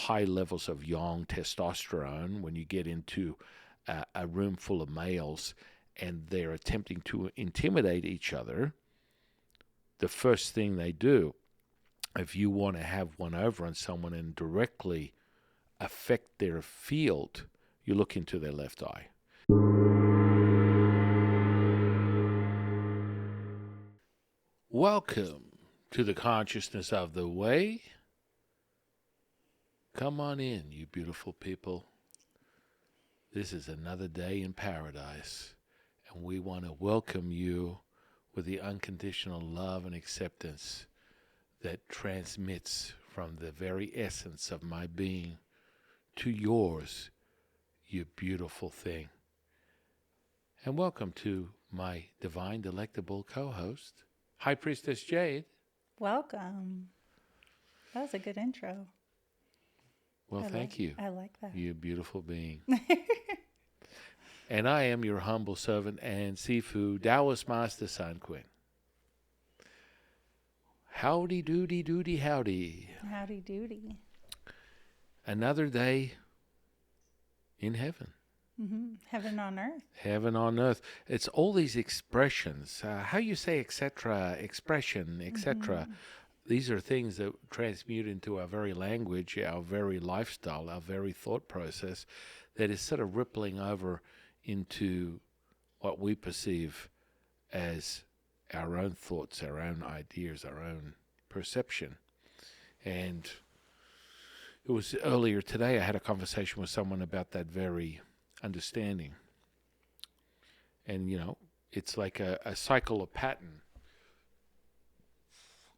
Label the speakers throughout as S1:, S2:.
S1: high levels of yang testosterone, when you get into a room full of males and they're attempting to intimidate each other, the first thing they do, if you want to have one over on someone and directly affect their field, you look into their left eye. Welcome to the consciousness of the way. Come on in, you beautiful people. This is another day in paradise, and we want to welcome you with the unconditional love and acceptance that transmits from the very essence of my being to yours, you beautiful thing. And welcome to my divine, delectable co-host, High Priestess Jade.
S2: Welcome. That was a good intro.
S1: Well, thank you.
S2: I like that.
S1: You beautiful being. And I am your humble servant and Sifu Taoist Master San Quinn. Howdy doody doody howdy.
S2: Howdy doody.
S1: Another day in heaven.
S2: Mm-hmm. Heaven on earth.
S1: Heaven on earth. It's all these expressions. How you say etc., expression, etc. Mm-hmm. These are things that transmute into our very language, our very lifestyle, our very thought process that is sort of rippling over into what we perceive as our own thoughts, our own ideas, our own perception. And it was earlier today I had a conversation with someone about that very understanding. And, you know, it's like a cycle of pattern.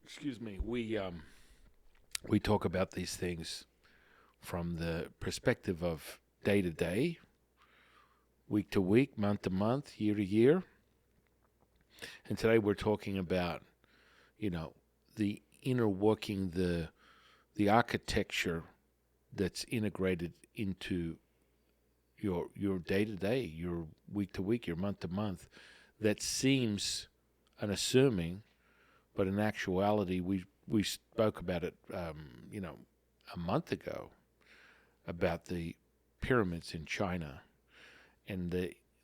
S1: Excuse me. We talk about these things from the perspective of day to day, week to week, month to month, year to year. And today we're talking about, you know, the inner working, the architecture that's integrated into your day to day, your week to week, your month to month, that seems unassuming, but in actuality, we spoke about it, a month ago, about the pyramids in China and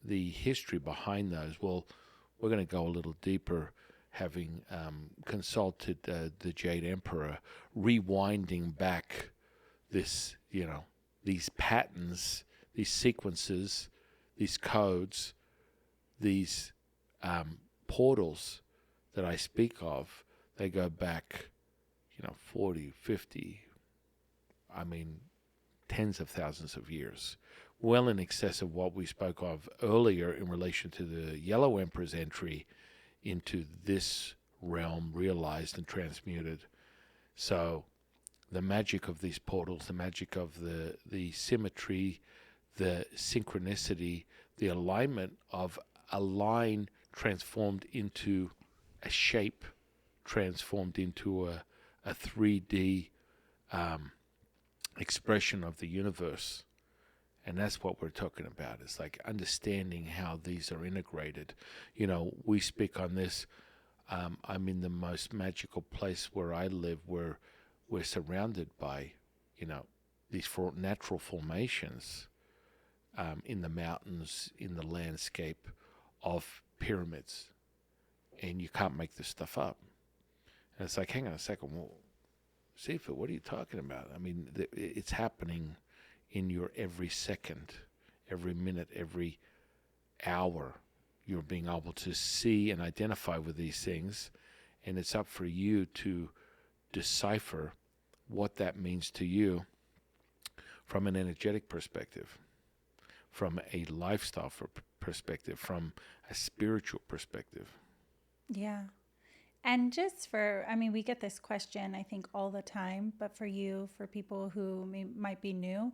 S1: the history behind those. Well, we're going to go a little deeper, having consulted the Jade Emperor, rewinding back this, these patterns, these sequences, these codes, these portals that I speak of. They go back, 40, 50, tens of thousands of years, well in excess of what we spoke of earlier in relation to the Yellow Emperor's entry into this realm, realized and transmuted. So the magic of these portals, the magic of the symmetry, the synchronicity, the alignment of a line transformed into a shape, transformed into a 3D expression of the universe. And that's what we're talking about. It's like understanding how these are integrated. We speak on this. I'm in the most magical place where I live, where we're surrounded by, these natural formations in the mountains, in the landscape of pyramids. And you can't make this stuff up. And it's like, hang on a second. Well, Sifu, what are you talking about? It's happening in your every second, every minute, every hour. You're being able to see and identify with these things. And it's up for you to decipher what that means to you from an energetic perspective, from a lifestyle perspective, from a spiritual perspective.
S2: Yeah. And just we get this question, I think, all the time, but for you, for people who might be new,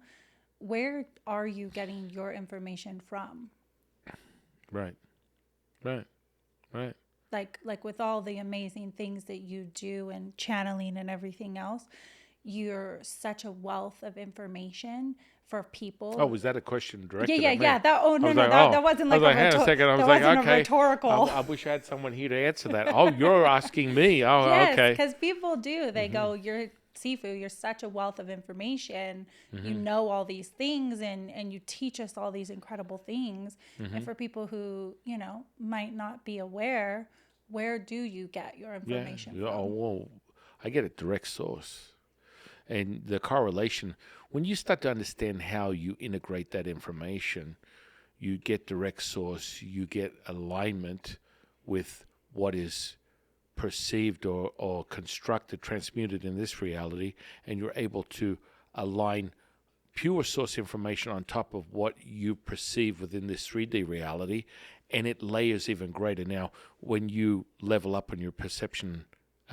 S2: where are you getting your information from?
S1: Right.
S2: Like with all the amazing things that you do and channeling and everything else, you're such a wealth of information for people.
S1: Oh, was that a question directed at me?
S2: Yeah. That wasn't like a rhetorical.
S1: I wish I had someone here to answer that. Oh, you're asking me. Oh,
S2: yes,
S1: okay.
S2: Because people do. They go, Sifu, you're such a wealth of information. You
S1: Mm-hmm.
S2: know all these things, and you teach us all these incredible things. And
S1: Mm-hmm.
S2: for people who, might not be aware, where do you get your
S1: Yeah.
S2: information
S1: Yeah. Oh,
S2: from?
S1: well, I get a direct source. And the correlation, when you start to understand how you integrate that information, you get direct source, you get alignment with what is perceived or constructed, transmuted in this reality, and you're able to align pure source information on top of what you perceive within this 3D reality, and it layers even greater. Now, when you level up on your perception,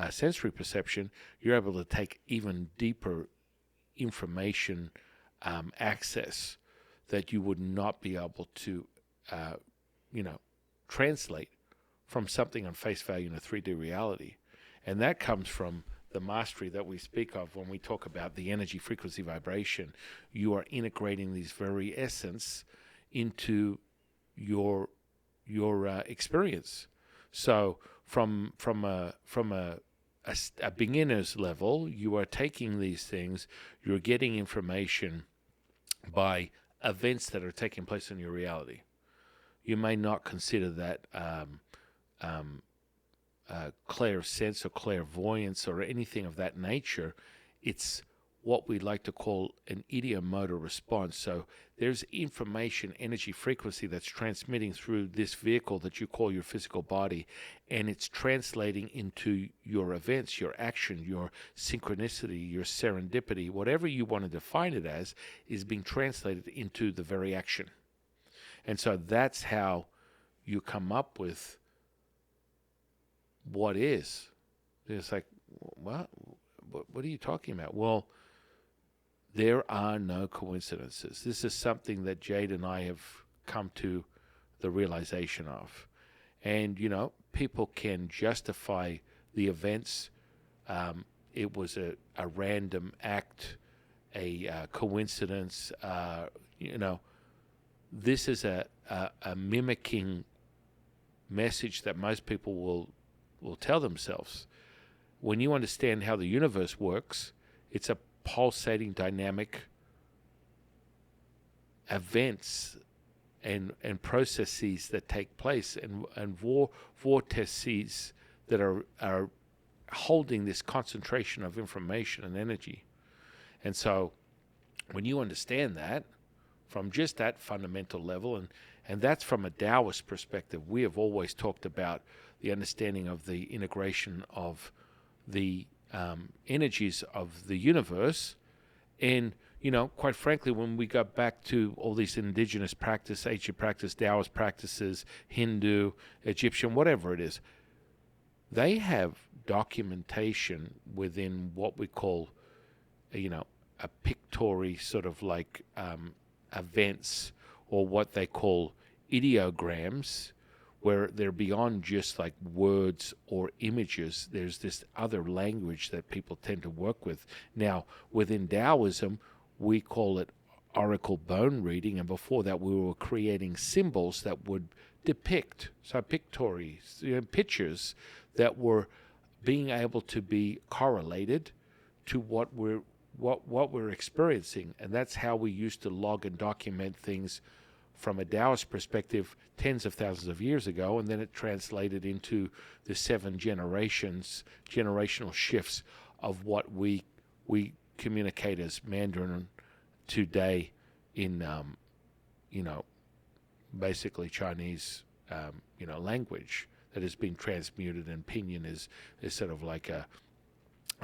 S1: sensory perception, you're able to take even deeper information access that you would not be able to, uh, you know, translate from something on face value in a 3D reality. And that comes from the mastery that we speak of when we talk about the energy, frequency, vibration. You are integrating these very essence into your experience. So from a beginner's level, you are taking these things, you're getting information by events that are taking place in your reality. You may not consider that um, clairsense or clairvoyance or anything of that nature. It's what we like to call an ideomotor response. So there's information, energy, frequency that's transmitting through this vehicle that you call your physical body, and it's translating into your events, your action, your synchronicity, your serendipity, whatever you want to define it as, is being translated into the very action. And so that's how you come up with what is. It's like, what? What are you talking about? Well, there are no coincidences. This is something that Jade and I have come to the realization of. And, people can justify the events. It was a random act, a coincidence. This is a mimicking message that most people will tell themselves. When you understand how the universe works, it's a pulsating, dynamic events and processes that take place, and vortices that are holding this concentration of information and energy. And so when you understand that from just that fundamental level, and that's from a Taoist perspective, we have always talked about the understanding of the integration of the energies of the universe. And, quite frankly, when we got back to all these indigenous practice, ancient practice, Taoist practices, Hindu, Egyptian, whatever it is, they have documentation within what we call, a pictory sort of like events, or what they call ideograms, where they're beyond just like words or images. There's this other language that people tend to work with. Now, within Taoism, we call it oracle bone reading, and before that we were creating symbols that would depict, so pictories, pictures that were being able to be correlated to what we're experiencing. And that's how we used to log and document things from a Taoist perspective tens of thousands of years ago, and then it translated into the 7 generational shifts of what we communicate as Mandarin today in basically Chinese language that has been transmuted, and Pinyin is sort of like a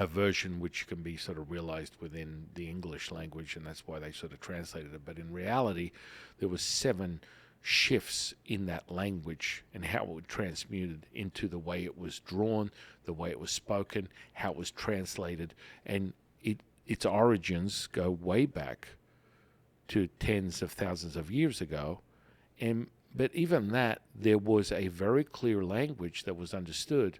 S1: version which can be sort of realized within the English language, and that's why they sort of translated it. But in reality, there was 7 shifts in that language and how it was transmuted into the way it was drawn, the way it was spoken, how it was translated, and its origins go way back to tens of thousands of years ago. But even that, there was a very clear language that was understood,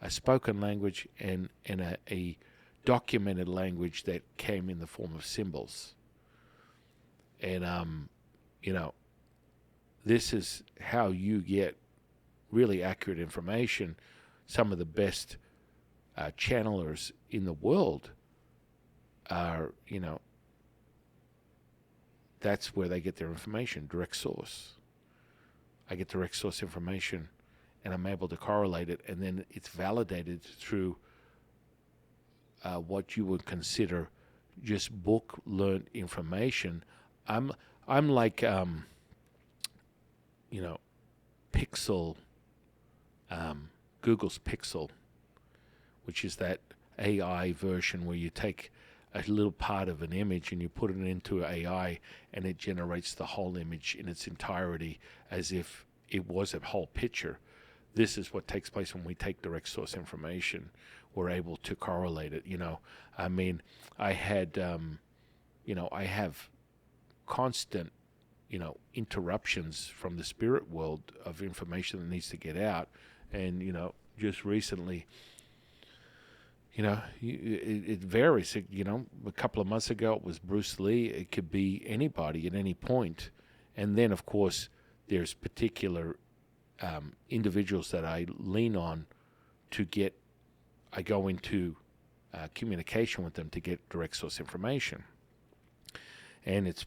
S1: a spoken language and a documented language that came in the form of symbols. And, this is how you get really accurate information. Some of the best channelers in the world are, that's where they get their information, direct source. I get direct source information, and I'm able to correlate it, and then it's validated through what you would consider just book learned information. I'm like Pixel, Google's Pixel, which is that AI version where you take a little part of an image and you put it into AI and it generates the whole image in its entirety as if it was a whole picture. This is what takes place when we take direct source information. We're able to correlate it. I had, I have constant, interruptions from the spirit world of information that needs to get out. And, just recently, it varies. A couple of months ago it was Bruce Lee. It could be anybody at any point. And then, of course, there's particular individuals that I lean on to get. I go into communication with them to get direct source information. And it's,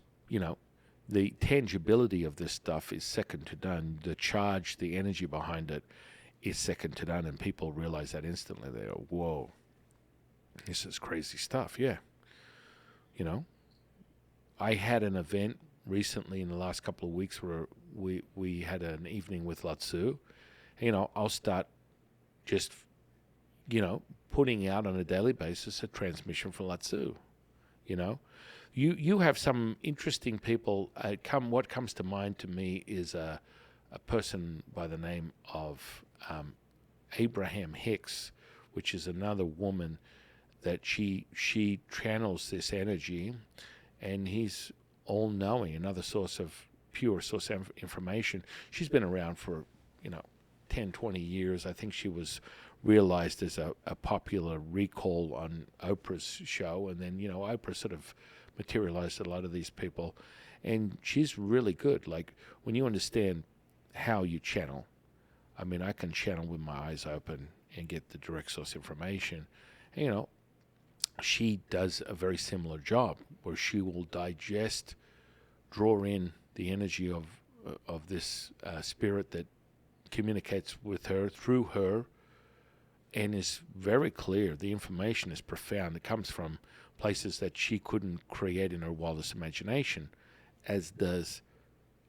S1: the tangibility of this stuff is second to none. The charge, the energy behind it is second to none. And people realize that instantly. They go, whoa, this is crazy stuff. Yeah. I had an event recently in the last couple of weeks where we had an evening with Latsu. I'll start just, putting out on a daily basis a transmission for Latsu. You have some interesting people. What comes to mind to me is a person by the name of Abraham Hicks, which is another woman that she channels this energy, and he's all-knowing, another source of pure source of information. She's been around for 10, 20 years. I think she was realized as a popular recall on Oprah's show, and then Oprah sort of materialized a lot of these people, and she's really good. Like, when you understand how you channel, I can channel with my eyes open and get the direct source information. She does a very similar job where she will digest, draw in the energy of this spirit that communicates with her through her, and is very clear. The information is profound. It comes from places that she couldn't create in her wildest imagination, as does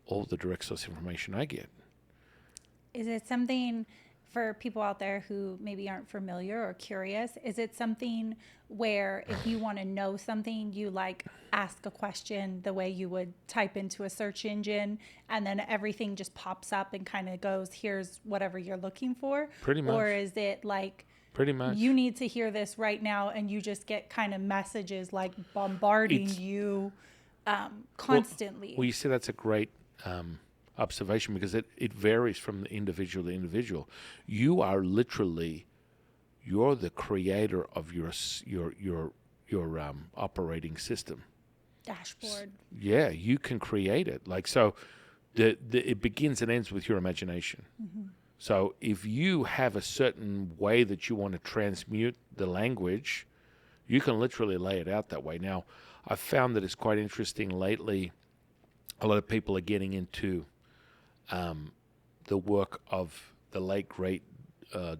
S1: all the direct source information I get.
S2: Is it something, for people out there who maybe aren't familiar or curious, is it something where if you want to know something, you ask a question the way you would type into a search engine, and then everything just pops up and kind of goes, here's whatever you're looking for?
S1: Pretty much.
S2: Or is it
S1: pretty much,
S2: you need to hear this right now, and you just get kind of messages bombarding you constantly?
S1: Well, you see, that's a great observation, because it varies from the individual to individual. You are literally, you're the creator of your operating system
S2: Dashboard.
S1: Yeah, you can create it. So it begins and ends with your imagination.
S2: Mm-hmm.
S1: So if you have a certain way that you want to transmute the language, you can literally lay it out that way. Now, I've found that it's quite interesting lately. A lot of people are getting into the work of the late great I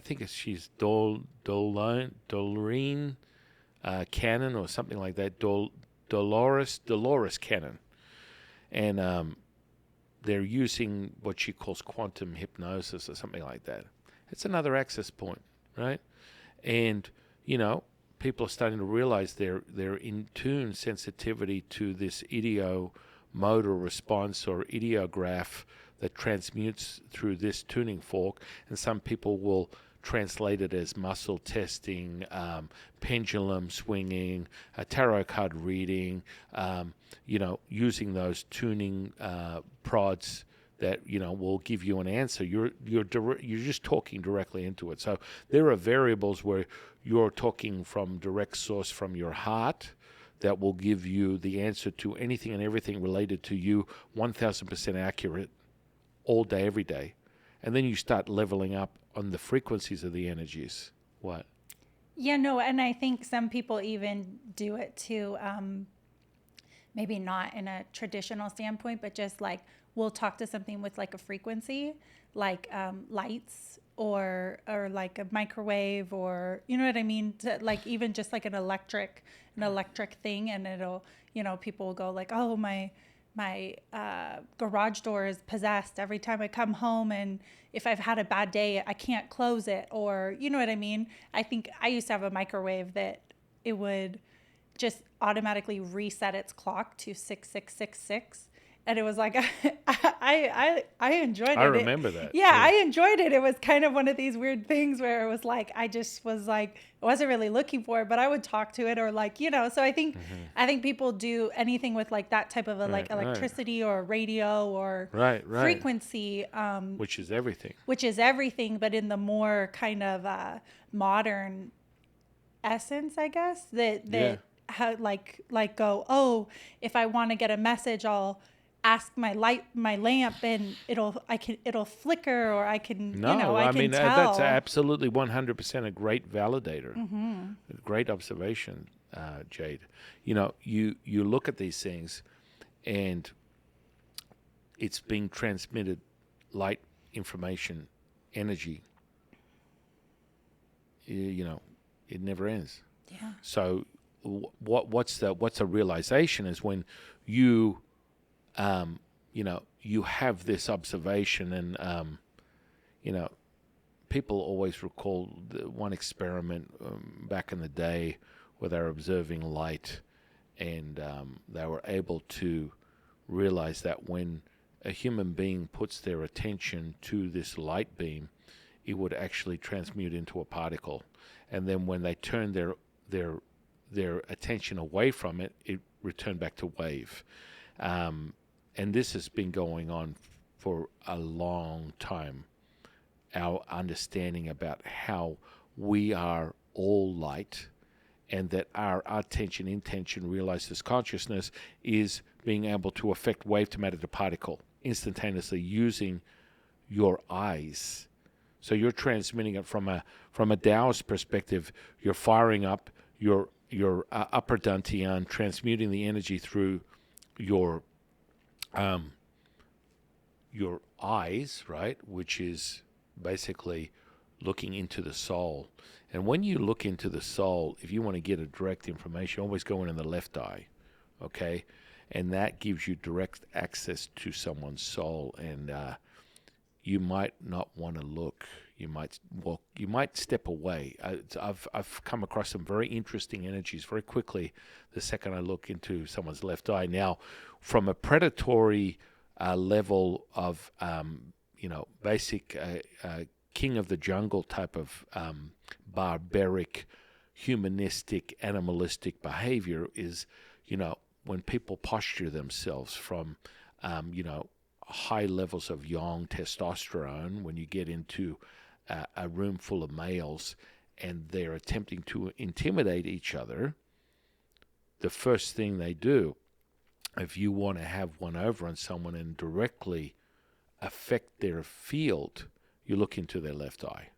S1: think she's Doreen Cannon or something like that. Dolores Cannon, and they're using what she calls quantum hypnosis or something like that. It's another access point, right? And people are starting to realize their in tune sensitivity to this idiomotor response or ideograph that transmutes through this tuning fork, and some people will translate it as muscle testing, pendulum swinging, tarot card reading, using those tuning prods that will give you an answer. You're just talking directly into it. So there are variables where you're talking from direct source from your heart that will give you the answer to anything and everything related to you, 1,000% accurate, all day, every day. And then you start leveling up on the frequencies of the energies. What?
S2: Yeah, no, and I think some people even do it too. Maybe not in a traditional standpoint, but just like we'll talk to something with like a frequency, like lights or like a microwave, or you know what I mean, to, like even just like an electric thing, and it'll, you know, people will go like, oh, my garage door is possessed every time I come home, and if I've had a bad day, I can't close it, or you know what I mean. I think I used to have a microwave that it would just automatically reset its clock to 6666, and it was like I enjoyed
S1: I
S2: it.
S1: remember that.
S2: Yeah,
S1: Yeah.
S2: I enjoyed it. It was kind of one of these weird things where it was like I just was like I wasn't really looking for it, but I would talk to it, or like, you know. So I think people do anything with like that type of a like
S1: Right, right.
S2: electricity or radio or
S1: Right, right.
S2: frequency,
S1: Which is everything.
S2: which is everything, but in the more kind of modern essence, I guess, that
S1: Yeah.
S2: like go, oh, if I want to get a message, I'll ask my lamp, and it'll flicker, or I can, you know,
S1: No,
S2: I
S1: I
S2: can
S1: mean, that's
S2: tell.
S1: absolutely 100% a great validator. A great observation, Jade. You know, you look at these things and it's being transmitted, light, information, energy. You know, it never ends.
S2: Yeah.
S1: So, what's the realization is when you, you know, you have this observation, and you know, people always recall the one experiment back in the day where they were observing light, and they were able to realize that when a human being puts their attention to this light beam, it would actually transmute into a particle, and then when they turned their attention away from it, it returned back to wave. And this has been going on for a long time. Our understanding about how we are all light, and that our attention, intention, realizes consciousness is being able to affect wave to matter to particle instantaneously using your eyes. So you're transmitting it from a Taoist perspective. You're firing up your upper dantian, transmuting the energy through your your eyes, right? Which is basically looking into the soul. And when you look into the soul, if you want to get a direct information, always go in the left eye, okay? And that gives you direct access to someone's soul. And you might not want to look. You might walk. You might step away. I've come across some very interesting energies very quickly the second I look into someone's left eye. Now, from a predatory level of you know, basic king of the jungle type of barbaric, humanistic, animalistic behavior is, you know, when people posture themselves from you know, high levels of yang testosterone, when you get into a room full of males and they're attempting to intimidate each other, the first thing they do, if you want to have one over on someone and directly affect their field, you look into their left eye.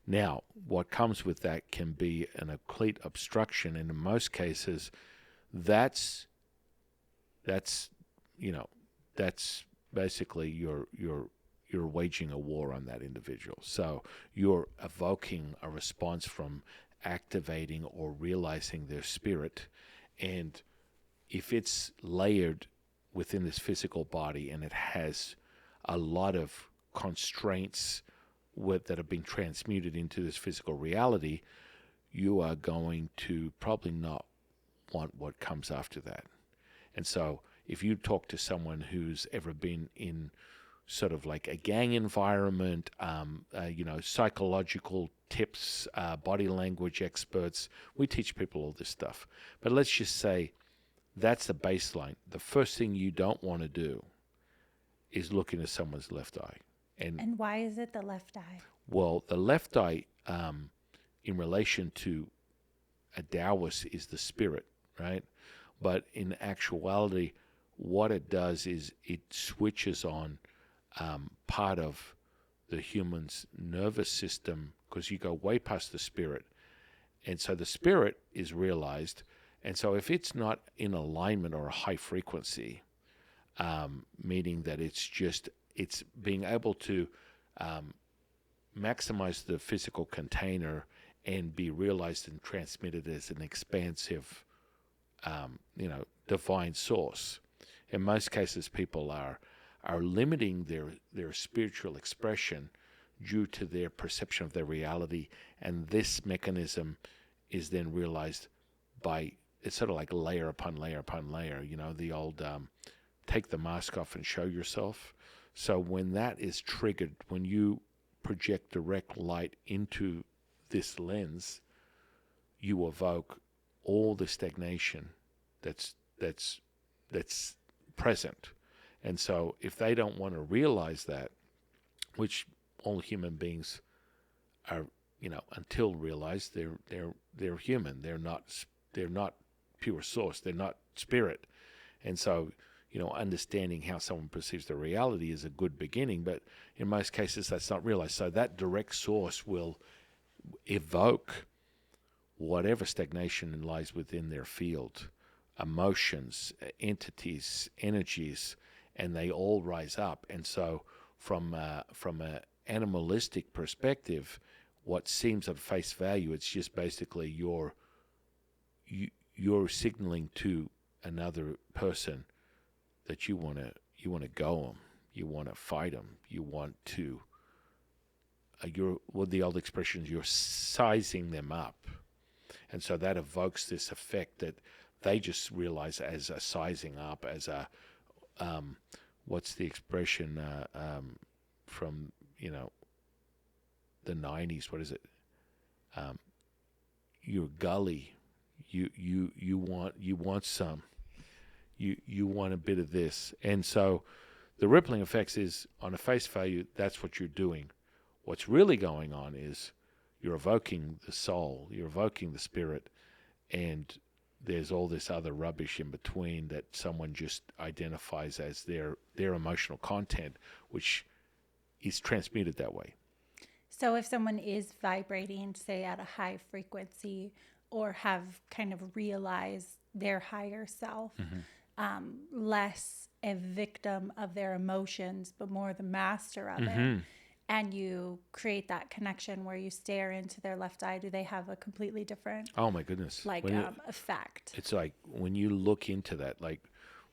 S1: Now, what comes with that can be an complete obstruction, and in most cases, that's you know, that's basically you're waging a war on that individual. So you're evoking a response from activating or realizing their spirit, and if it's layered within this physical body and it has a lot of constraints that have been transmuted into this physical reality, you are going to probably not want what comes after that. And so if you talk to someone who's ever been in sort of like a gang environment, you know, psychological tips, body language experts, we teach people all this stuff. But let's just say that's the baseline. The first thing you don't want to do is look into someone's left eye.
S2: And why is it the left eye?
S1: Well, the left eye, in relation to a Taoist, is the spirit, right? But in actuality, what it does is it switches on part of the human's nervous system, because you go way past the spirit, And so the spirit is realized. And so if it's not in alignment or a high frequency, meaning that it's being able to maximize the physical container and be realized and transmitted as an expansive, divine source. In most cases, people are limiting their spiritual expression due to their perception of their reality, and this mechanism is then realized by, it's sort of like layer upon layer upon layer, the old take the mask off and show yourself. So when that is triggered, when you project direct light into this lens, you evoke all the stagnation that's present. And so if they don't want to realize that, which all human beings are, until realized, they're human. They're not pure source. They're not spirit. And so, understanding how someone perceives the reality is a good beginning, but in most cases that's not realized. So that direct source will evoke whatever stagnation lies within their field, emotions, entities, energies, and they all rise up. And so from a animalistic perspective, what seems at face value, it's just basically you're signaling to another person that you want to go them, you want to fight them, you want to the old expressions, you're sizing them up. And so that evokes this effect that they just realize as a sizing up, as a what's the expression from the 90s? What is it? Your gully. You want some. You want a bit of this. And so the rippling effects is, on a face value, that's what you're doing. What's really going on is you're evoking the soul, you're evoking the spirit, and there's all this other rubbish in between that someone just identifies as their emotional content, which is transmuted that way.
S2: So if someone is vibrating, say, at a high frequency, or have kind of realized their higher self, less a victim of their emotions, but more the master of it, and you create that connection where you stare into their left eye, do they have a completely different,
S1: oh my goodness,
S2: effect?
S1: It's like when you look into that, like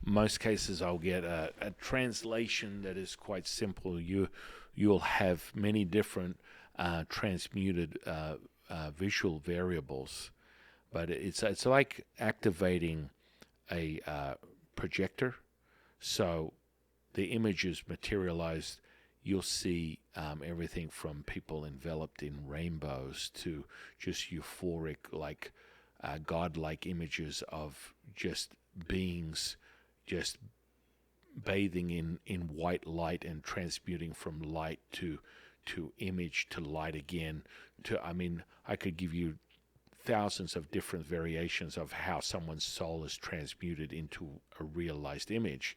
S1: most cases I'll get a translation that is quite simple. You'll have many different transmuted visual variables, but it's like activating a projector. So the image is materialized. You'll see everything from people enveloped in rainbows to just euphoric, like godlike images of just beings just bathing in white light and transmuting from light to image to light again. I could give you thousands of different variations of how someone's soul is transmuted into a realized image.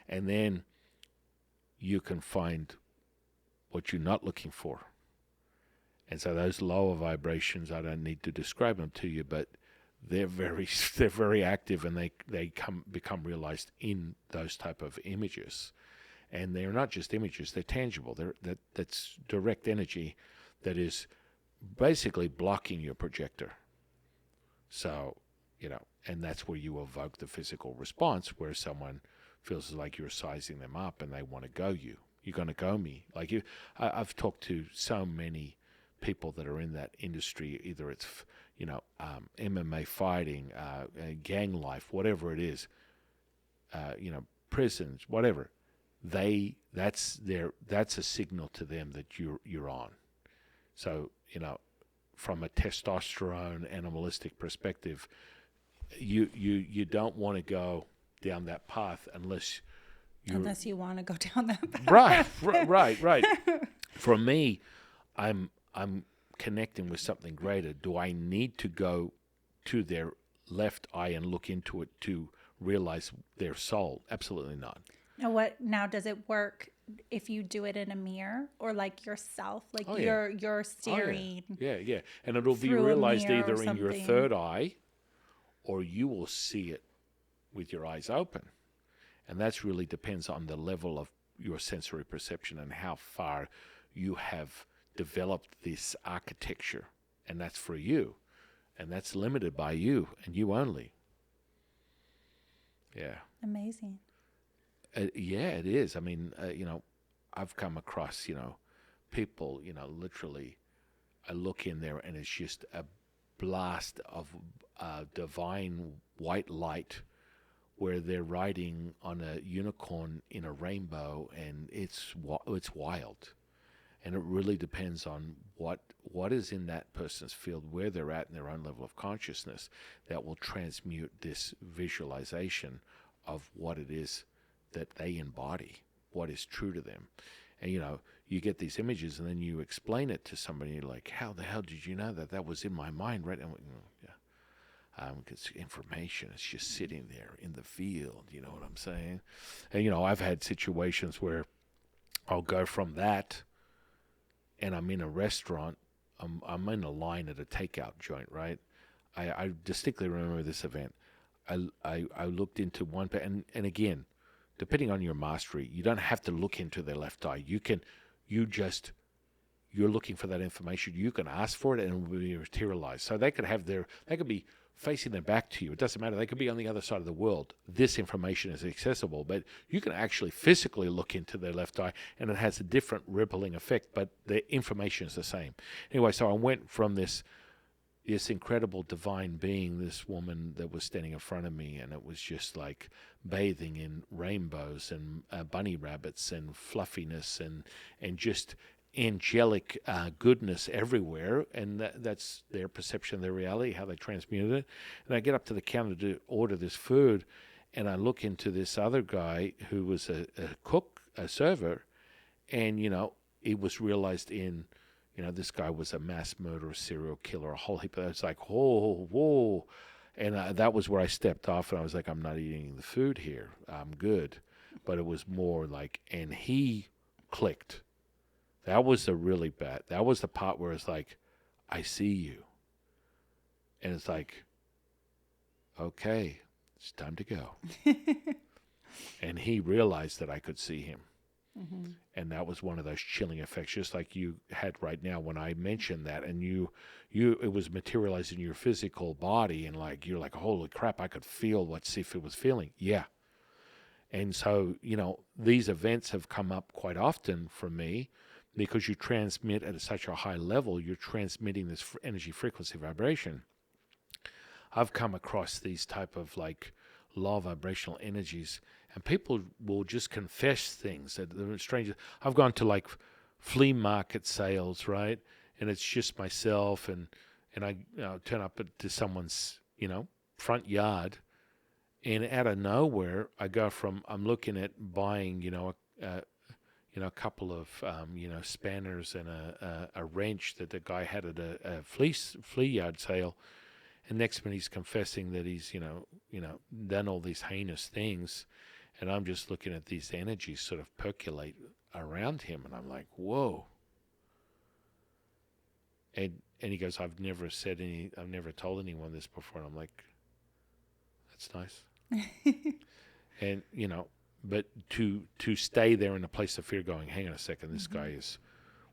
S1: And then you can find what you're not looking for. And so those lower vibrations, I don't need to describe them to you, but they're very active, and they become realized in those type of images. And they're not just images, they're tangible. That's direct energy that is basically blocking your projector. So, and that's where you evoke the physical response, where someone feels like you're sizing them up and they want to go you. You're going to go me. Like I've talked to so many people that are in that industry, either it's, MMA fighting, gang life, whatever it is, prisons, whatever. That's a signal to them that you're on. So, from a testosterone animalistic perspective, you don't want to go down that path unless
S2: you want to go down that path.
S1: Right. For me, I'm connecting with something greater. Do I need to go to their left eye and look into it to realize their soul? Absolutely not.
S2: Now, does it work if you do it in a mirror or like yourself, like
S1: Oh, yeah.
S2: you're
S1: Oh,
S2: staring
S1: yeah. Yeah. And it'll be
S2: through a
S1: realized
S2: mirror or
S1: either in your
S2: something.
S1: third eye or you will see it with your eyes open. And that's really depends on the level of your sensory perception and how far you have developed this architecture. And that's for you. And that's limited by you and you only. Yeah.
S2: Amazing.
S1: Yeah, it is. I mean, I've come across, people, literally, I look in there and it's just a blast of divine white light where they're riding on a unicorn in a rainbow, and it's wild. And it really depends on what is in that person's field, where they're at in their own level of consciousness, that will transmute this visualization of what it is that they embody, what is true to them. And you get these images, and then you explain it to somebody. You're like, "How the hell did you know that? That was in my mind, right?" And yeah, it's information. It's just sitting there in the field. You know what I'm saying? And I've had situations where I'll go from that, and I'm in a restaurant. I'm in a line at a takeout joint, right? I distinctly remember this event. I looked into one, and again, depending on your mastery, you don't have to look into their left eye. You're looking for that information. You can ask for it, and it will be materialized. So they could be facing their back to you. It doesn't matter. They could be on the other side of the world. This information is accessible, but you can actually physically look into their left eye, and it has a different rippling effect, but the information is the same. Anyway, so I went from this incredible divine being, this woman that was standing in front of me, and it was just like bathing in rainbows and bunny rabbits and fluffiness and just angelic goodness everywhere, and that's their perception of their reality, how they transmuted it. And I get up to the counter to order this food, and I look into this other guy who was a cook, a server, and it was realized this guy was a mass murderer, serial killer, a whole heap of that. It's like, whoa. And that was where I stepped off, and I was like, I'm not eating the food here. I'm good. But it was more like, and he clicked. That was that was the part where it's like, I see you. And it's like, okay, it's time to go. And he realized that I could see him. Mm-hmm. And that was one of those chilling effects, just like you had right now when I mentioned that, and it was materializing in your physical body, and like you're like, holy crap, I could feel what Sifu was feeling. Yeah. And so these events have come up quite often for me because you transmit at such a high level. You're transmitting this energy, frequency, vibration. I've come across these type of like low vibrational energies, and people will just confess things that they're strange. I've gone to like flea market sales, right? And it's just myself, and I turn up to someone's front yard, and out of nowhere I go from I'm looking at buying a couple of spanners and a wrench that the guy had at a flea yard sale. And next minute he's confessing that he's, done all these heinous things. And I'm just looking at these energies sort of percolate around him. And I'm like, whoa. And he goes, I've never told anyone this before. And I'm like, that's nice. And, but to stay there in a place of fear going, hang on a second, this guy is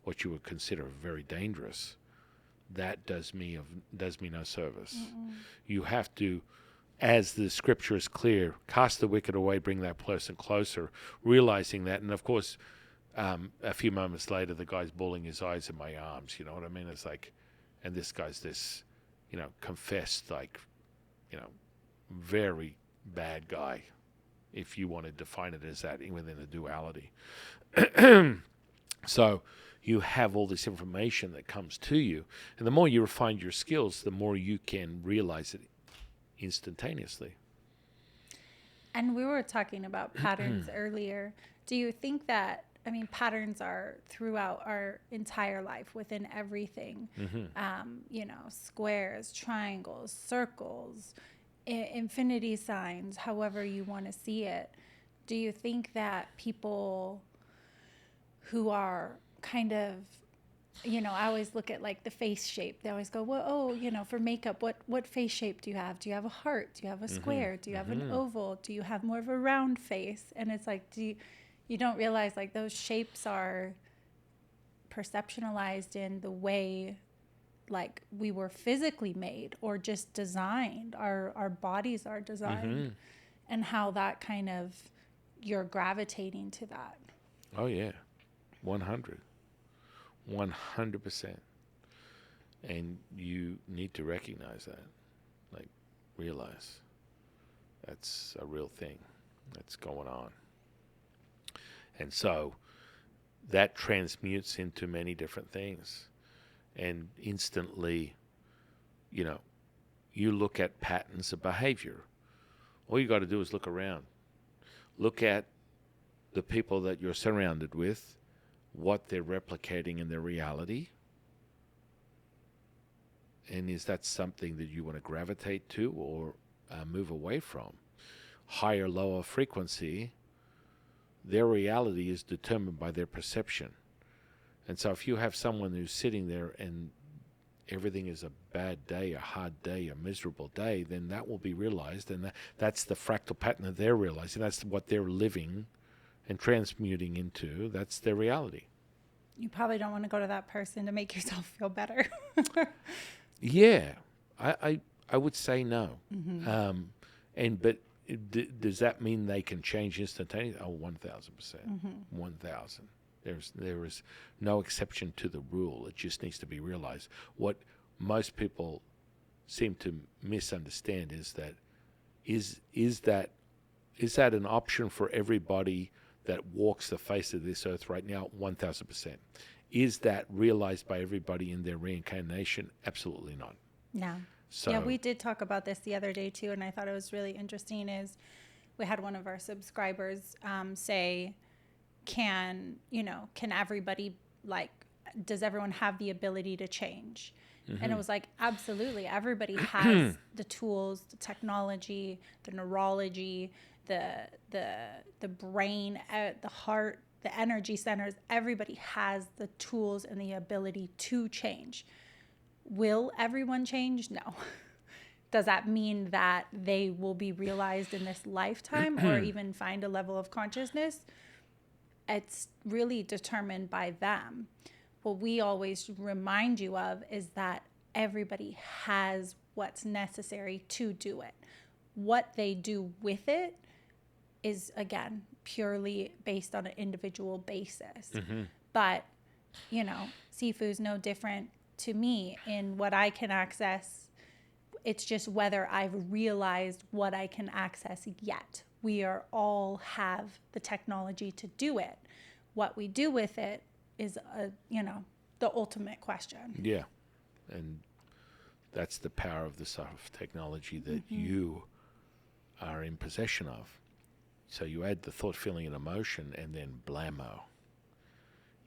S1: what you would consider very dangerous. That does me no service. Mm-mm. You have to, as the scripture is clear, cast the wicked away, bring that person closer, realizing that. And of course, a few moments later, the guy's bawling his eyes in my arms. You know what I mean? It's like, and this guy's this, confessed, like, very bad guy, if you want to define it as that within the duality. So you have all this information that comes to you, and the more you refine your skills, the more you can realize it instantaneously.
S2: And we were talking about patterns earlier. Do you think that, patterns are throughout our entire life, within everything, squares, triangles, circles, infinity signs, however you want to see it. Do you think that people who are kind of, I always look at like the face shape. They always go, well, oh, for makeup, what face shape do you have? Do you have a heart? Do you have a square? Do you have an oval? Do you have more of a round face? And it's like, you don't realize like those shapes are perceptualized in the way like we were physically made or just designed. Our bodies are designed, and how that kind of, you're gravitating to that.
S1: Oh yeah, 100%. And you need to recognize that, like realize that's a real thing that's going on. And so that transmutes into many different things. And instantly, you look at patterns of behavior. All you got to do is look around. Look at the people that you're surrounded with, what they're replicating in their reality. And is that something that you want to gravitate to or move away from? Higher, lower frequency, their reality is determined by their perception. And so if you have someone who's sitting there and everything is a bad day, a hard day, a miserable day, then that will be realized. And that's the fractal pattern that they're realizing. That's what they're living and transmuting into. That's their reality.
S2: You probably don't want to go to that person to make yourself feel better.
S1: Yeah, I would say no. But does that mean they can change instantaneously? Oh, 1,000%. 1,000. There is no exception to the rule. It just needs to be realized. What most people seem to misunderstand is that is that an option for everybody that walks the face of this earth right now? 1,000%. Is that realized by everybody in their reincarnation? Absolutely not.
S2: No.
S1: So,
S2: yeah, we did talk about this the other day too, and I thought it was really interesting. Is we had one of our subscribers say, can everybody, like, does everyone have the ability to change? And it was like, absolutely. Everybody has the tools, the technology, the neurology, the brain, the heart, the energy centers. Everybody has the tools and the ability to change. Will everyone change? No. Does that mean that they will be realized in this lifetime or even find a level of consciousness? It's really determined by them. What we always remind you of is that everybody has what's necessary to do it. What they do with it is, again, purely based on an individual basis. But, Sifu's no different to me in what I can access. It's just whether I've realized what I can access yet. We all have the technology to do it. What we do with it is, the ultimate question.
S1: Yeah. And that's the power of the soft technology that you are in possession of. So you add the thought, feeling, and emotion, and then blammo.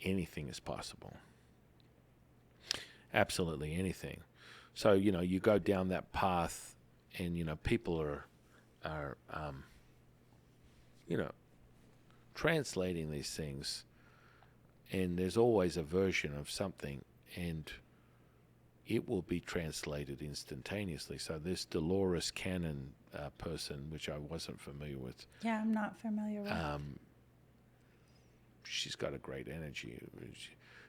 S1: Anything is possible. Absolutely anything. So, you go down that path and, people are translating these things, and there's always a version of something, and it will be translated instantaneously. So this Dolores Cannon person, which I wasn't familiar with.
S2: Yeah, I'm not familiar with.
S1: She's got a great energy.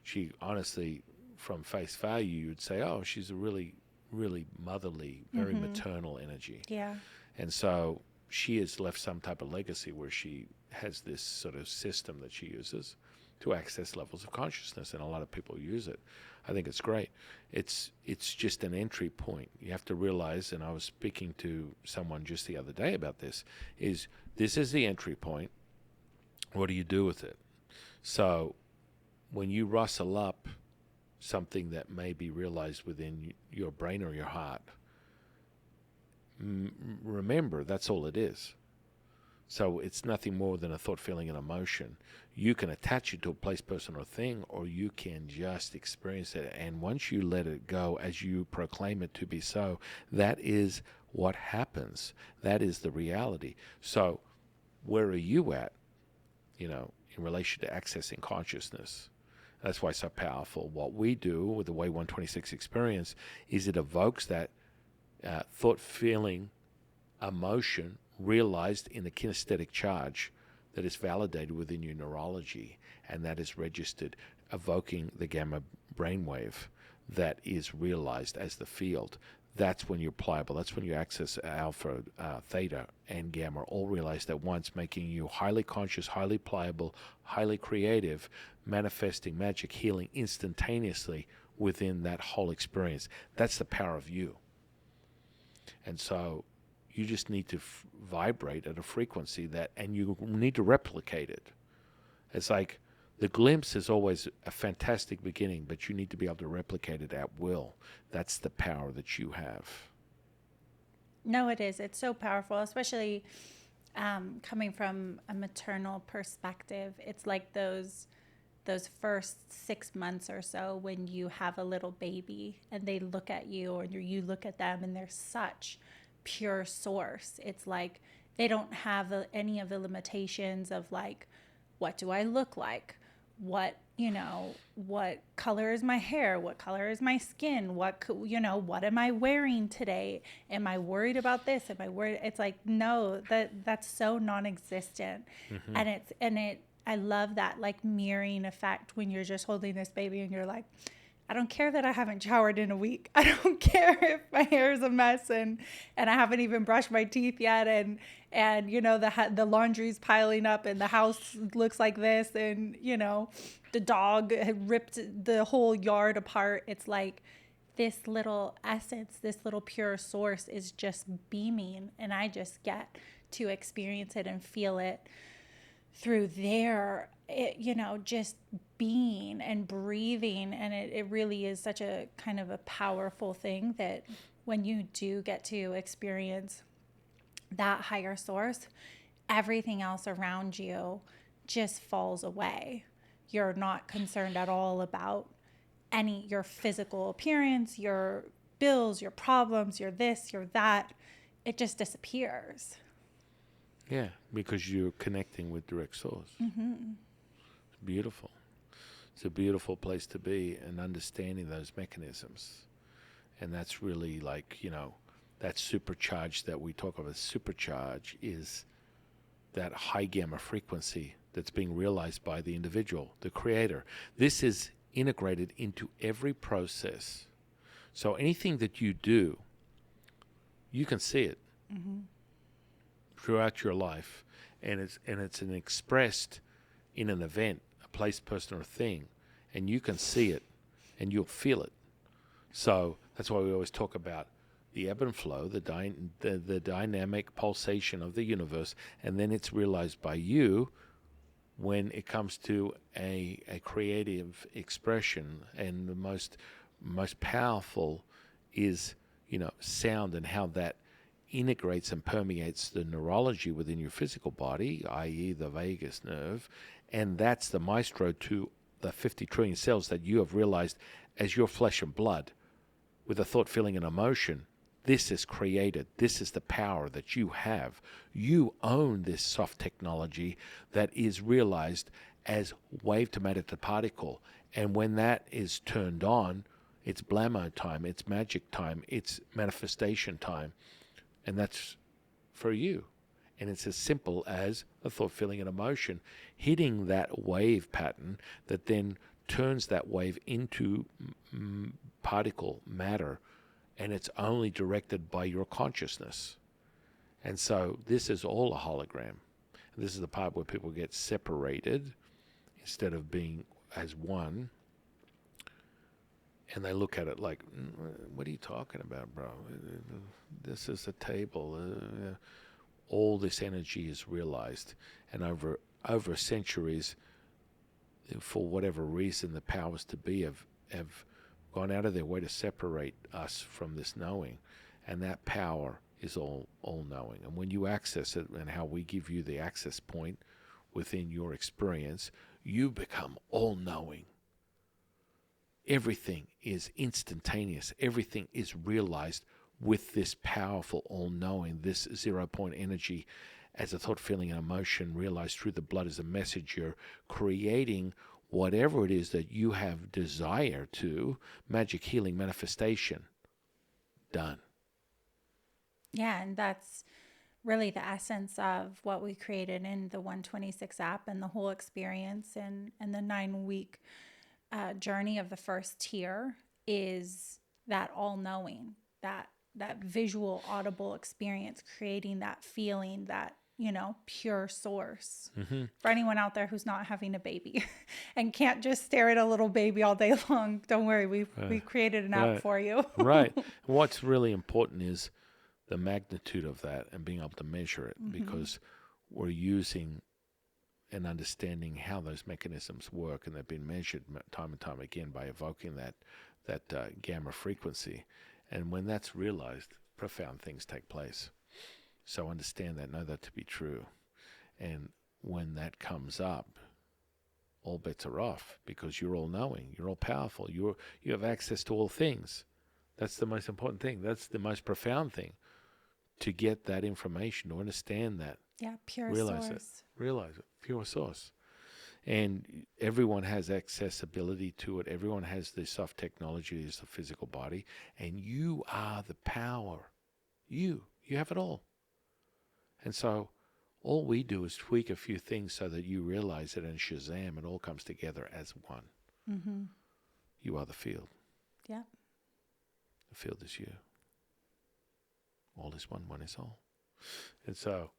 S1: She honestly, from face value, you'd say, oh, she's a really, really motherly, very maternal energy.
S2: Yeah.
S1: And so she has left some type of legacy where she has this sort of system that she uses to access levels of consciousness, and a lot of people use it. I think it's great. It's just an entry point. You have to realize, and I was speaking to someone just the other day about this is the entry point. What do you do with it? So when you rustle up something that may be realized within your brain or your heart, remember, that's all it is. So it's nothing more than a thought, feeling, and emotion. You can attach it to a place, person, or thing, or you can just experience it. And once you let it go, as you proclaim it to be so, that is what happens. That is the reality. So where are you at? in relation to accessing consciousness. That's why it's so powerful. What we do with the Way 126 experience is it evokes that thought, feeling, emotion realized in the kinesthetic charge that is validated within your neurology, and that is registered, evoking the gamma brainwave that is realized as the field. That's when you're pliable. That's when you access alpha, theta, and gamma, all realized at once, making you highly conscious, highly pliable, highly creative, manifesting magic, healing instantaneously within that whole experience. That's the power of you. And so you just need to vibrate at a frequency that, and you need to replicate it. It's like the glimpse is always a fantastic beginning, but you need to be able to replicate it at will. That's the power that you have.
S2: No, it is. It's so powerful, especially coming from a maternal perspective. It's like those first 6 months or so when you have a little baby and they look at you or you look at them and they're such pure source. It's like they don't have any of the limitations of like, what do I look like? What color is my hair? What color is my skin? What am I wearing today? Am I worried about this? Am I worried? It's like, no, that's so non-existent. Mm-hmm. I love that like mirroring effect when you're just holding this baby and you're like, I don't care that I haven't showered in a week. I don't care if my hair is a mess and I haven't even brushed my teeth yet. And the laundry's piling up and the house looks like this. And, the dog had ripped the whole yard apart. It's like this little essence, this little pure source is just beaming. And I just get to experience it and feel it through there, just being and breathing. And it really is such a kind of a powerful thing that when you do get to experience that higher source, everything else around you just falls away. You're not concerned at all about your physical appearance, your bills, your problems, your this, your that. It just disappears.
S1: Yeah, because you're connecting with direct source.
S2: Mm-hmm.
S1: It's beautiful. It's a beautiful place to be, and understanding those mechanisms. And that's really like, that supercharge that we talk of as supercharge is that high gamma frequency that's being realized by the individual, the creator. This is integrated into every process. So anything that you do, you can see it. Mm-hmm. Throughout your life, and it's an expressed in an event, a place, person, or thing, and you can see it, and you'll feel it. So that's why we always talk about the ebb and flow, the dynamic pulsation of the universe, and then it's realized by you when it comes to a creative expression. And the most powerful is sound, and how that integrates and permeates the neurology within your physical body, i.e. the vagus nerve, and that's the maestro to the 50 trillion cells that you have realized as your flesh and blood with a thought, feeling, and emotion. This is created. This is the power that you have. You own this soft technology that is realized as wave to matter to particle, and when that is turned on, it's blammo time, it's magic time, it's manifestation time. And that's for you. And it's as simple as a thought, feeling, and emotion hitting that wave pattern that then turns that wave into particle matter. And it's only directed by your consciousness. And so this is all a hologram. And this is the part where people get separated instead of being as one. And they look at it like, what are you talking about, bro? This is a table. All this energy is realized. And over centuries, for whatever reason, the powers to be have gone out of their way to separate us from this knowing. And that power is all knowing. And when you access it, and how we give you the access point within your experience, you become all knowing. Everything is instantaneous. Everything is realized with this powerful all-knowing, this 0 point energy. as a thought, feeling, and emotion realized through the blood as a messenger, creating whatever it is that you have desire to, magic, healing, manifestation, done.
S2: Yeah, and that's really the essence of what we created in the 126 app and the whole experience and the 9-week journey of the first tier is that all-knowing, that visual, audible experience, creating that feeling, that, pure source. For anyone out there who's not having a baby and can't just stare at a little baby all day long, don't worry, we created an app for you.
S1: Right. What's really important is the magnitude of that and being able to measure it, because we're using and understanding how those mechanisms work, and they've been measured time and time again by evoking that gamma frequency. And when that's realized, profound things take place. So understand that, know that to be true. And when that comes up, all bets are off, because you're all knowing, you're all powerful, you have access to all things. That's the most important thing. That's the most profound thing, to get that information, to understand that.
S2: Yeah, pure
S1: realize
S2: source.
S1: Realize it, pure source. And everyone has accessibility to it. Everyone has the soft technology, is the physical body, and you are the power. You have it all. And so all we do is tweak a few things so that you realize it, and Shazam, it all comes together as one. You are the field.
S2: Yeah.
S1: The field is you. All is one, one is all. And so,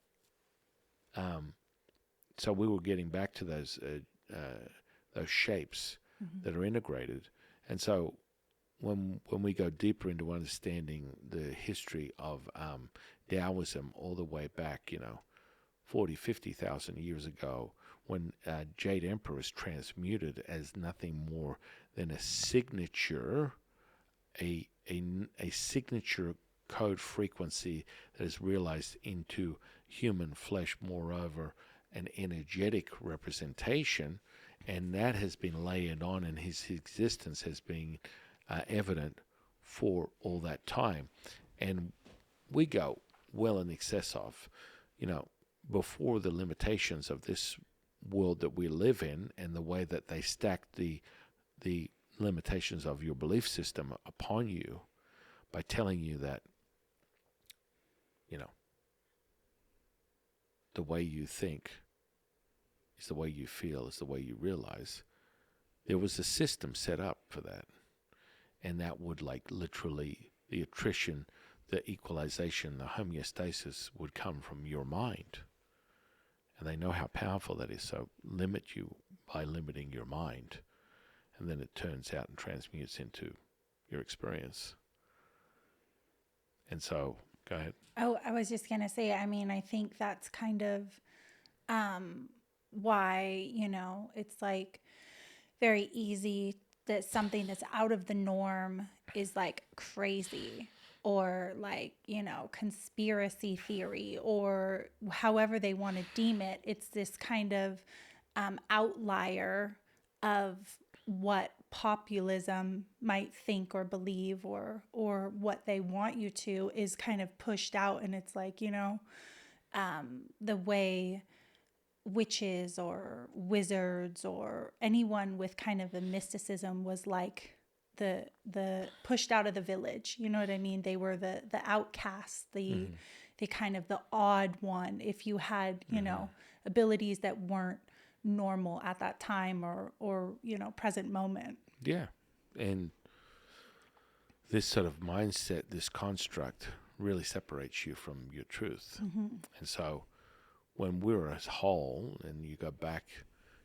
S1: so we were getting back to those shapes that are integrated. And so when we go deeper into understanding the history of Taoism all the way back, 40, 50,000 years ago, when Jade Emperor is transmuted as nothing more than a signature, a signature code frequency that is realized into human flesh, moreover an energetic representation, and that has been layered on, and his existence has been evident for all that time. And we go well in excess of, before the limitations of this world that we live in, and the way that they stack the limitations of your belief system upon you by telling you that, the way you think is the way you feel, is the way you realize. There was a system set up for that. And that would, literally, the attrition, the equalization, the homeostasis would come from your mind. And they know how powerful that is. So limit you by limiting your mind. And then it turns out and transmutes into your experience. And so, go ahead.
S2: Oh, I was just going to say, I think that's kind of why, it's very easy that something that's out of the norm is crazy, or conspiracy theory, or however they want to deem it. It's this kind of outlier of what populism might think or believe, or what they want you to, is kind of pushed out. And it's the way witches or wizards or anyone with kind of a mysticism was the pushed out of the village. You know what I mean? They were the outcasts, the kind of the odd one. If you had, abilities that weren't normal at that time or present moment.
S1: Yeah. And this sort of mindset, this construct, really separates you from your truth. And so when we're as whole, and you go back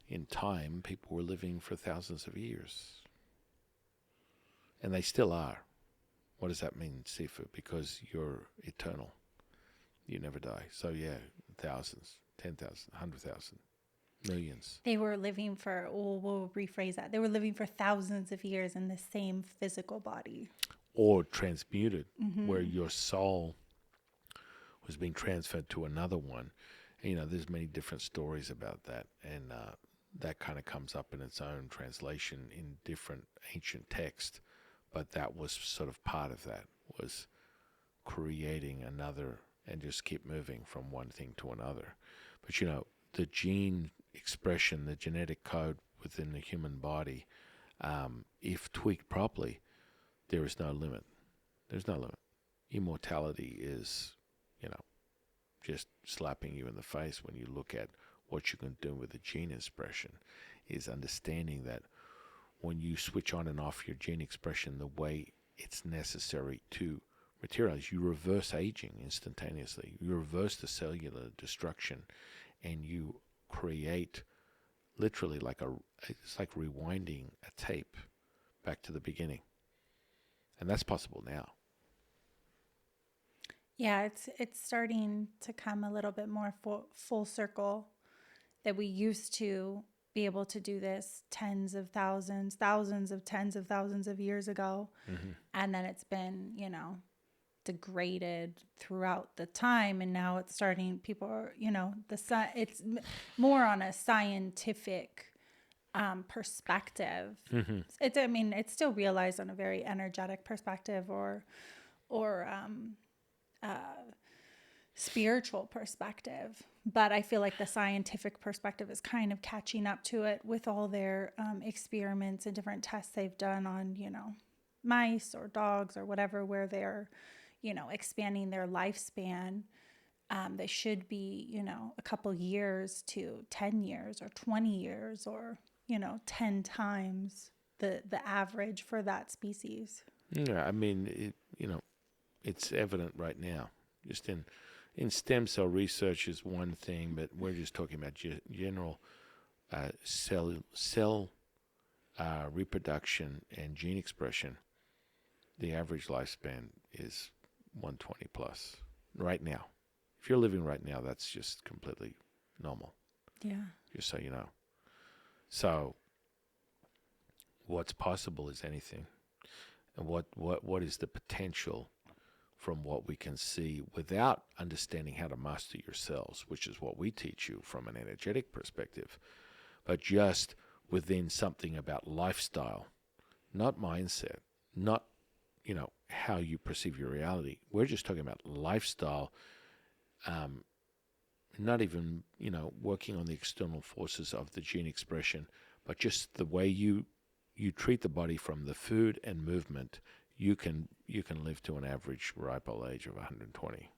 S1: in time, people were living for thousands of years. And they still are. What does that mean, Sifu? Because you're eternal. You never die. So yeah, thousands, 10,000, 100,000, millions.
S2: They were living for, we'll rephrase that. They were living for thousands of years in the same physical body.
S1: Or transmuted, where your soul was being transferred to another one. And, there's many different stories about that. And that kind of comes up in its own translation in different ancient texts. But that was sort of part of that, was creating another and just keep moving from one thing to another. But the gene expression, the genetic code within the human body, if tweaked properly, there is no limit. There's no limit. Immortality is, just slapping you in the face when you look at what you can do with the gene expression, is understanding that when you switch on and off your gene expression the way it's necessary to materialize, you reverse aging instantaneously. You reverse the cellular destruction, and you create literally it's like rewinding a tape back to the beginning. And that's possible now.
S2: Yeah, it's starting to come a little bit more full circle, that we used to be able to do this tens of thousands of tens of thousands of years ago.
S1: Mm-hmm.
S2: And then it's been, degraded throughout the time. And now it's starting, people are, it's more on a scientific perspective.
S1: Mm-hmm.
S2: It's still realized on a very energetic perspective or spiritual perspective, but I feel like the scientific perspective is kind of catching up to it with all their experiments and different tests they've done on, mice or dogs or whatever, where they're, expanding their lifespan. They should be, a couple years to 10 years or 20 years or, 10 times the average for that species.
S1: Yeah, it's evident right now. Just in stem cell research is one thing, but we're just talking about general cell reproduction and gene expression. The average lifespan is 120 plus right now. If you're living right now, that's just completely normal.
S2: Yeah.
S1: Just so you know. So what's possible is anything. And what is the potential from what we can see without understanding how to master your cells, which is what we teach you from an energetic perspective, but just within something about lifestyle, not mindset, not, how you perceive your reality. We're just talking about lifestyle, not even, working on the external forces of the gene expression, but just the way you treat the body from the food and movement. You can live to an average ripe old age of 120.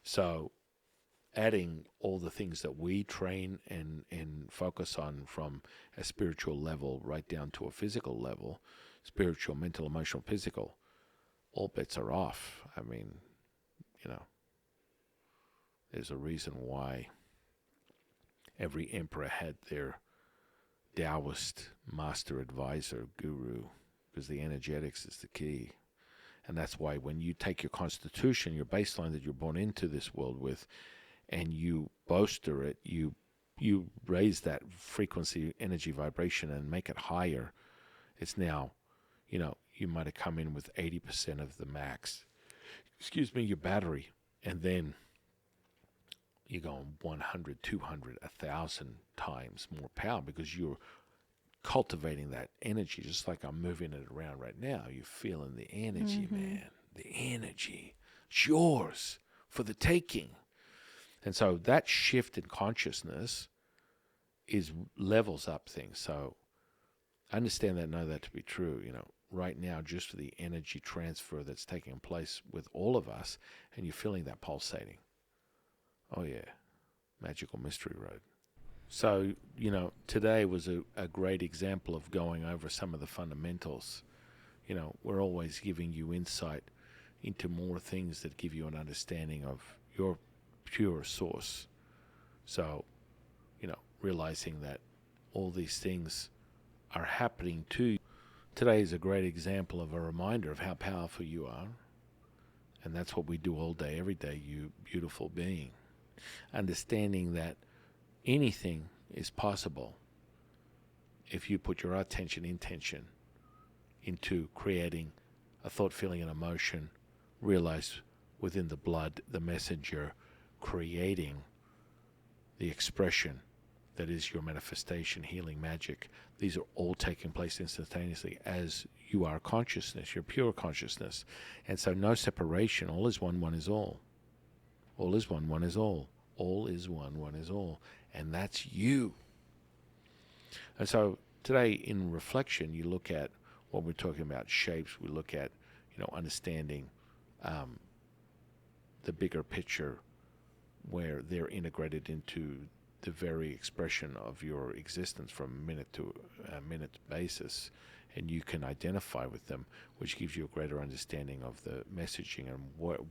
S1: So adding all the things that we train and focus on from a spiritual level right down to a physical level, spiritual, mental, emotional, physical, all bets are off. There's a reason why every emperor had their Taoist master advisor, guru, because the energetics is the key. And that's why when you take your constitution, your baseline that you're born into this world with, and you bolster it, you raise that frequency, energy, vibration, and make it higher. It's now, you might have come in with 80% of the max, your battery, and then you're going 100, 200, 1,000 times more power because you're cultivating that energy, just like I'm moving it around right now. You're feeling the energy, man. The energy. It's yours for the taking. And so that shift in consciousness levels up things. So I understand that, know that to be true. Right now, just for the energy transfer that's taking place with all of us, and you're feeling that pulsating. Oh yeah, magical mystery road. So, today was a great example of going over some of the fundamentals. We're always giving you insight into more things that give you an understanding of your pure source. So, realizing that all these things are happening to you. Today is a great example of a reminder of how powerful you are. And that's what we do all day, every day, you beautiful being. Understanding that anything is possible if you put your attention, intention into creating a thought, feeling, and emotion, realize within the blood, the messenger, creating the expression that is your manifestation, healing, magic. These are all taking place instantaneously as you are consciousness, your pure consciousness. And so no separation. All is one, one is all. All is one, one is all. All is one, one is all. And that's you. And so today in reflection, you look at what we're talking about, shapes. We look at, understanding the bigger picture where they're integrated into the very expression of your existence from minute to minute basis, and you can identify with them, which gives you a greater understanding of the messaging and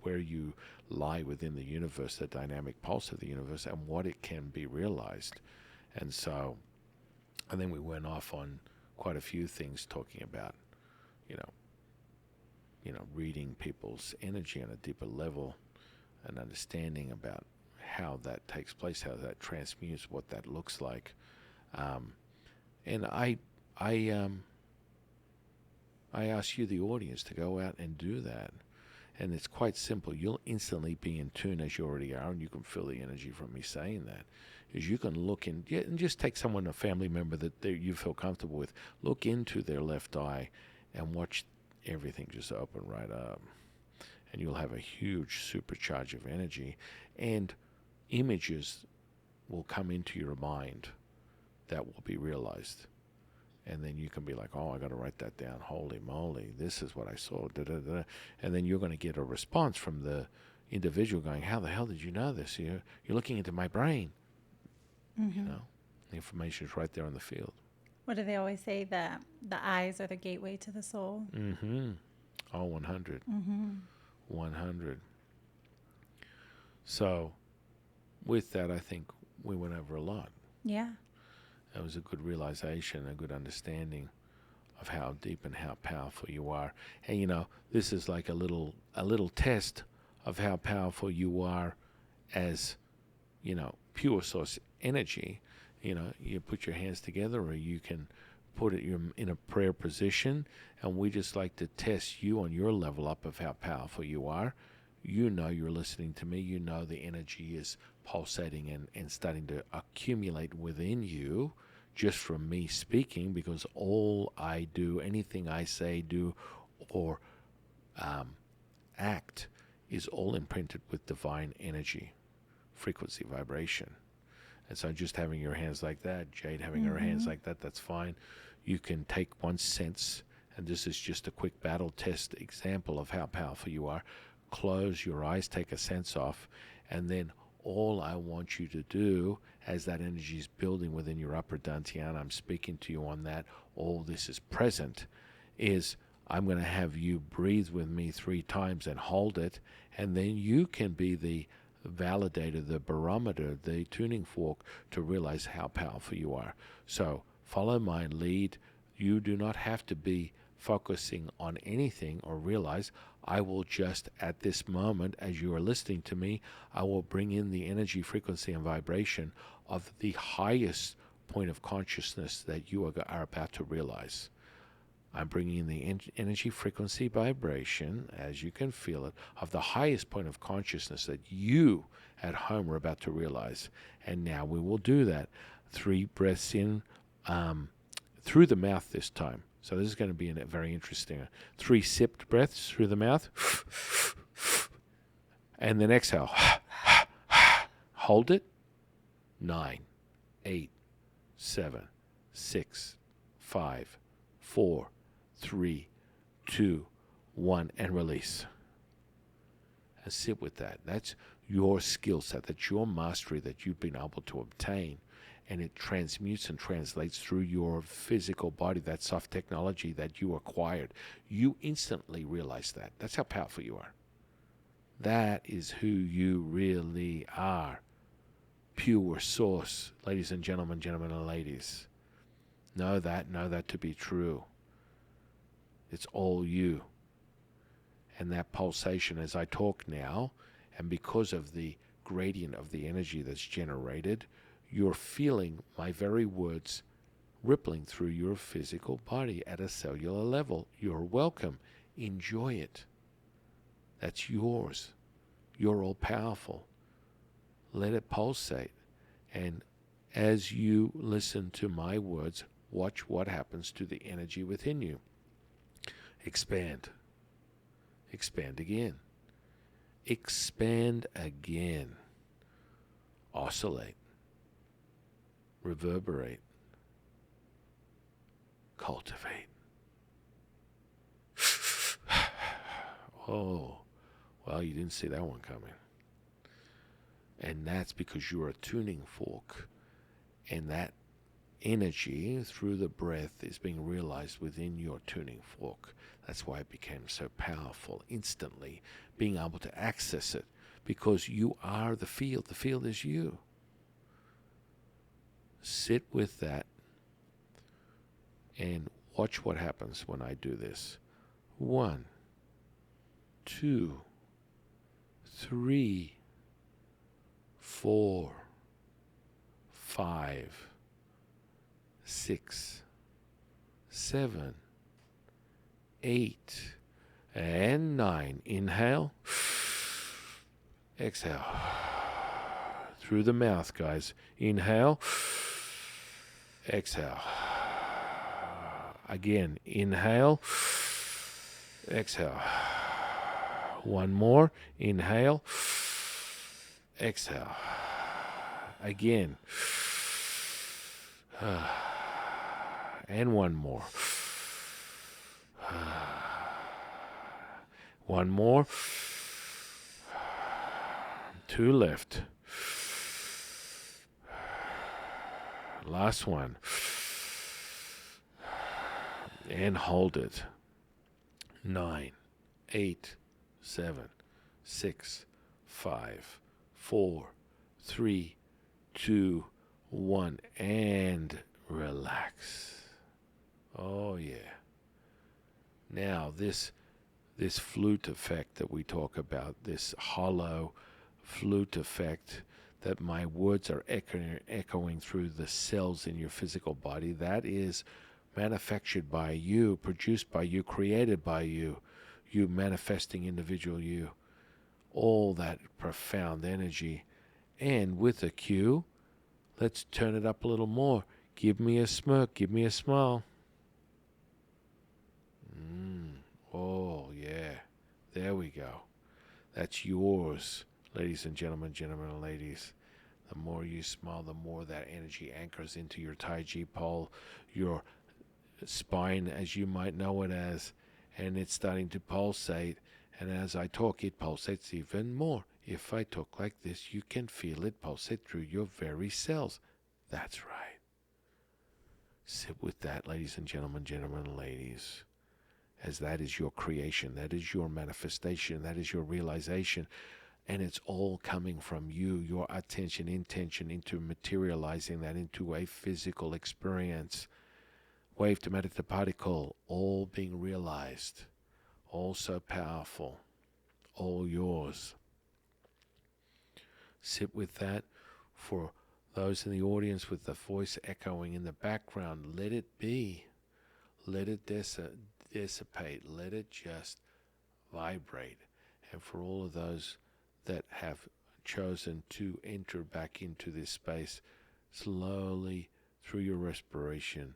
S1: where you lie within the universe, the dynamic pulse of the universe, and what it can be realized. And then we went off on quite a few things talking about, reading people's energy on a deeper level and understanding about how that takes place, how that transmutes, what that looks like. And I ask you, the audience, to go out and do that. And it's quite simple. You'll instantly be in tune, as you already are, and you can feel the energy from me saying that. Is you can look in, and just take someone, a family member that you feel comfortable with, look into their left eye and watch everything just open right up. And you'll have a huge supercharge of energy, and images will come into your mind that will be realized. And then you can be like, oh, I got to write that down. Holy moly, this is what I saw. Da, da, da. And then you're going to get a response from the individual going, how the hell did you know this? You're looking into my brain.
S2: Mm-hmm.
S1: The information is right there on the field.
S2: What do they always say? The eyes are the gateway to the soul.
S1: Mm-hmm. Oh, 100.
S2: Mm-hmm.
S1: 100. So with that, I think we went over a lot.
S2: Yeah.
S1: That was a good realization, a good understanding of how deep and how powerful you are. And this is like a little test of how powerful you are as, pure source energy. You put your hands together, or you can put it in a prayer position, and we just like to test you on your level up of how powerful you are. You're listening to me. The energy is pulsating and starting to accumulate within you just from me speaking, because all I do, anything I say, do, or act is all imprinted with divine energy, frequency, vibration. And so just having your hands like that, Jade having her hands like that, that's fine. You can take one sense, and this is just a quick battle test example of how powerful you are. Close your eyes, take a sense off, and then all I want you to do, as that energy is building within your upper dantian, I'm speaking to you on that, all this is present, is I'm going to have you breathe with me 3 times and hold it, and then you can be the validator, the barometer, the tuning fork to realize how powerful you are. So follow my lead. You do not have to be focusing on anything or realize. I will just, at this moment, as you are listening to me, I will bring in the energy, frequency, and vibration of the highest point of consciousness that you are about to realize. I'm bringing in the energy, frequency, vibration, as you can feel it, of the highest point of consciousness that you at home are about to realize. And now we will do that. 3 breaths in through the mouth this time. So this is going to be a very interesting. 3 sipped breaths through the mouth. And then exhale. Hold it. 9, 8, 7, 6, 5, 4, 3, 2, 1, and release. And sit with that. That's your skill set. That's your mastery that you've been able to obtain. And it transmutes and translates through your physical body, that soft technology that you acquired. You instantly realize that. That's how powerful you are. That is who you really are. Pure source. Ladies and gentlemen, gentlemen and ladies. Know that to be true. It's all you. And that pulsation as I talk now, and because of the gradient of the energy that's generated, you're feeling my very words rippling through your physical body at a cellular level. You're welcome. Enjoy it. That's yours. You're all powerful. Let it pulsate. And As you listen to my words, watch what happens to the energy within you. Expand. Expand again. Expand again. Oscillate. Reverberate. Cultivate. Oh, well, you didn't see that one coming. And that's because you're a tuning fork. And that energy through the breath is being realized within your tuning fork. That's why it became so powerful instantly, being able to access it, because you are the field. The field is you. Sit with that and watch what happens when I do this. 1, 2, 3, 4, 5, 6, 7, 8, and 9. Inhale. Exhale. Through the mouth, guys. Inhale. Exhale. Again. Inhale. Exhale. One more. Inhale. Exhale. Again. And one more. One more. 2 left. Last one. And hold it. 9, 8, 7, 6, 5, 4, 3, 2, 1. And relax. Oh, yeah. Now, this flute effect that we talk about, this hollow flute effect that my words are echoing through the cells in your physical body, that is manufactured by you, produced by you, created by you, you manifesting individual you. All that profound energy. And with a cue, let's turn it up a little more. Give me a smirk, give me a smile. Oh, yeah. There we go. That's yours, ladies and gentlemen, gentlemen and ladies. The more you smile, the more that energy anchors into your Tai Chi pole, your spine, as you might know it as, and it's starting to pulsate. And as I talk, it pulsates even more. If I talk like this, you can feel it pulsate through your very cells. That's right. Sit with that, ladies and gentlemen, gentlemen and ladies, as that is your creation, that is your manifestation, that is your realization, and it's all coming from you, your attention, intention into materializing that into a physical experience. Wave to matter to particle, all being realized, all so powerful, all yours. Sit with that. For those in the audience with the voice echoing in the background, let it be. Let it dissipate. Let it just vibrate. And for all of those that have chosen to enter back into this space, slowly through your respiration,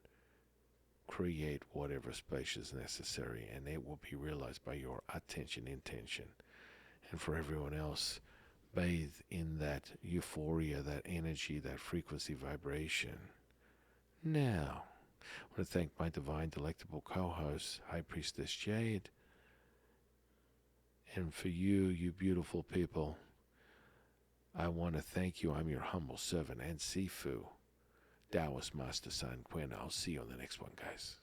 S1: create whatever space is necessary, and it will be realized by your attention, intention. And for everyone else, bathe in that euphoria, that energy, that frequency vibration. Now, I want to thank my divine, delectable co-host, High Priestess Jade. And for you, you beautiful people, I want to thank you. I'm your humble servant and Sifu, Taoist Master San Quinn. I'll see you on the next one, guys.